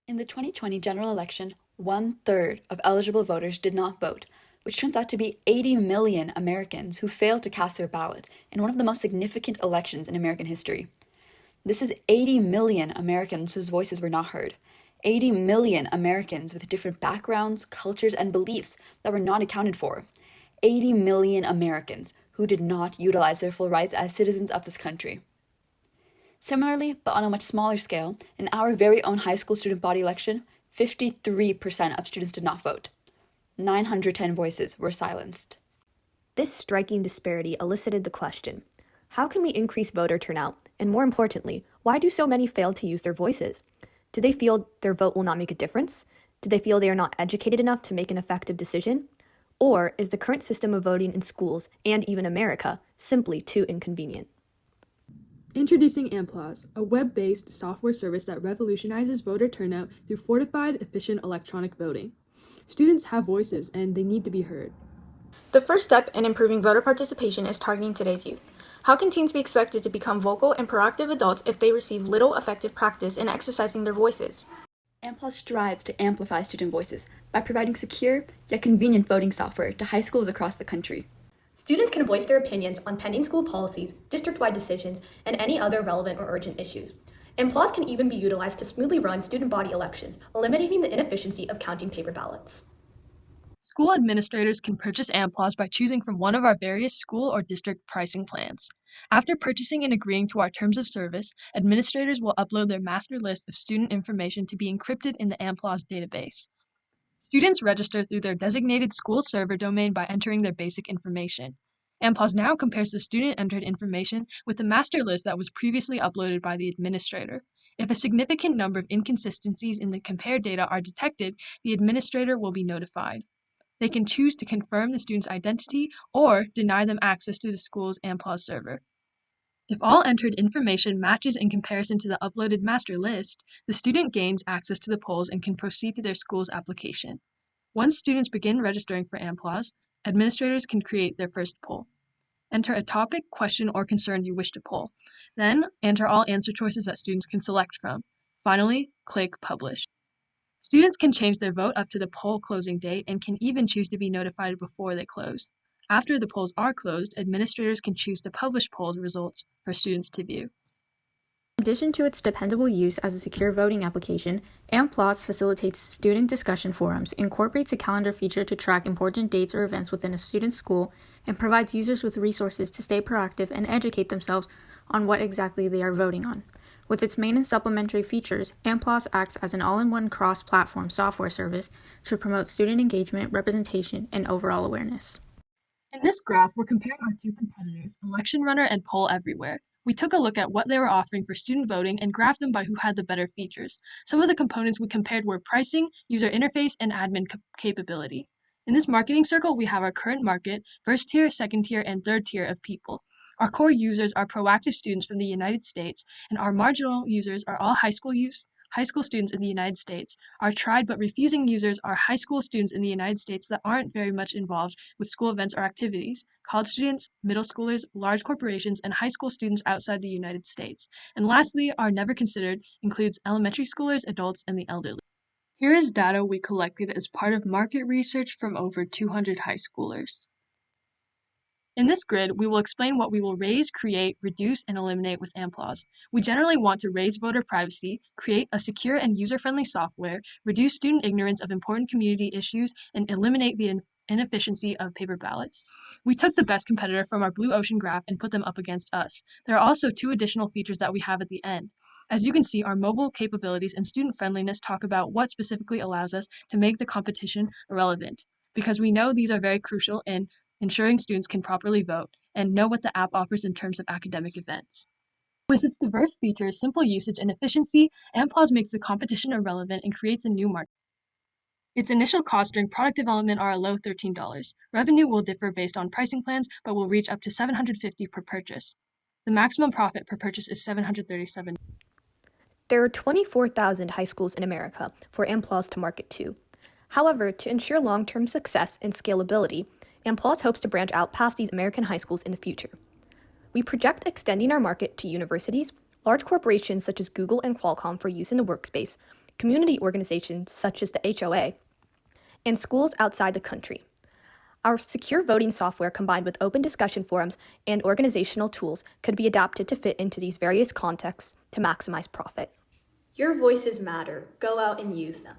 In the 2020 general election, 1/3 of eligible voters did not vote, which turns out to be 80 million Americans who failed to cast their ballot in one of the most significant elections in American history. This is 80 million Americans whose voices were not heard. 80 million Americans with different backgrounds, cultures, and beliefs that were not accounted for. 80 million Americans who did not utilize their full rights as citizens of this country. Similarly, but on a much smaller scale, in our very own high school student body election, 53% of students did not vote. 910 voices were silenced. This striking disparity elicited the question, how can we increase voter turnout? And more importantly, why do so many fail to use their voices? Do they feel their vote will not make a difference? Do they feel they are not educated enough to make an effective decision? Or is the current system of voting in schools, and even America, simply too inconvenient? Introducing Amplause, a web-based software service that revolutionizes voter turnout through fortified, efficient electronic voting. Students have voices, and they need to be heard. The first step in improving voter participation is targeting today's youth. How can teens be expected to become vocal and proactive adults if they receive little effective practice in exercising their voices? Amplause strives to amplify student voices by providing secure yet convenient voting software to high schools across the country. Students can voice their opinions on pending school policies, district-wide decisions, and any other relevant or urgent issues. Amplause can even be utilized to smoothly run student body elections, eliminating the inefficiency of counting paper ballots. School administrators can purchase Amplause by choosing from one of our various school or district pricing plans. After purchasing and agreeing to our terms of service, administrators will upload their master list of student information to be encrypted in the Amplause database. Students register through their designated school server domain by entering their basic information. Amplause now compares the student-entered information with the master list that was previously uploaded by the administrator. If a significant number of inconsistencies in the compared data are detected, the administrator will be notified. They can choose to confirm the student's identity or deny them access to the school's Amplause server. If all entered information matches in comparison to the uploaded master list, the student gains access to the polls and can proceed to their school's application. Once students begin registering for Amplause, administrators can create their first poll. Enter a topic, question, or concern you wish to poll. Then, enter all answer choices that students can select from. Finally, click Publish. Students can change their vote up to the poll closing date and can even choose to be notified before they close. After the polls are closed, administrators can choose to publish poll results for students to view. In addition to its dependable use as a secure voting application, Amplause facilitates student discussion forums, incorporates a calendar feature to track important dates or events within a student's school, and provides users with resources to stay proactive and educate themselves on what exactly they are voting on. With its main and supplementary features, Amplause acts as an all-in-one cross-platform software service to promote student engagement, representation, and overall awareness. In this graph, we're comparing our two competitors, Election Runner and Poll Everywhere. We took a look at what they were offering for student voting and graphed them by who had the better features. Some of the components we compared were pricing, user interface, and admin capability. In this marketing circle, we have our current market, first tier, second tier, and third tier of people. Our core users are proactive students from the United States, and our marginal users are all high school students in the United States. Our tried but refusing users are high school students in the United States that aren't very much involved with school events or activities, college students, middle schoolers, large corporations, and high school students outside the United States. And lastly, our never considered includes elementary schoolers, adults, and the elderly. Here is data we collected as part of market research from over 200 high schoolers. In this grid, we will explain what we will raise, create, reduce, and eliminate with Amplause. We generally want to raise voter privacy, create a secure and user-friendly software, reduce student ignorance of important community issues, and eliminate the inefficiency of paper ballots. We took the best competitor from our blue ocean graph and put them up against us. There are also two additional features that we have at the end. As you can see, our mobile capabilities and student friendliness talk about what specifically allows us to make the competition relevant, because we know these are very crucial in ensuring students can properly vote and know what the app offers in terms of academic events. With its diverse features, simple usage, and efficiency, Amplause makes the competition irrelevant and creates a new market. Its initial costs during product development are a low $13. Revenue will differ based on pricing plans, but will reach up to $750 per purchase. The maximum profit per purchase is $737. There are 24,000 high schools in America for Amplause to market to. However, to ensure long-term success and scalability, Amplause hopes to branch out past these American high schools in the future. We project extending our market to universities, large corporations such as Google and Qualcomm for use in the workspace, community organizations such as the HOA, and schools outside the country. Our secure voting software combined with open discussion forums and organizational tools could be adapted to fit into these various contexts to maximize profit. Your voices matter. Go out and use them.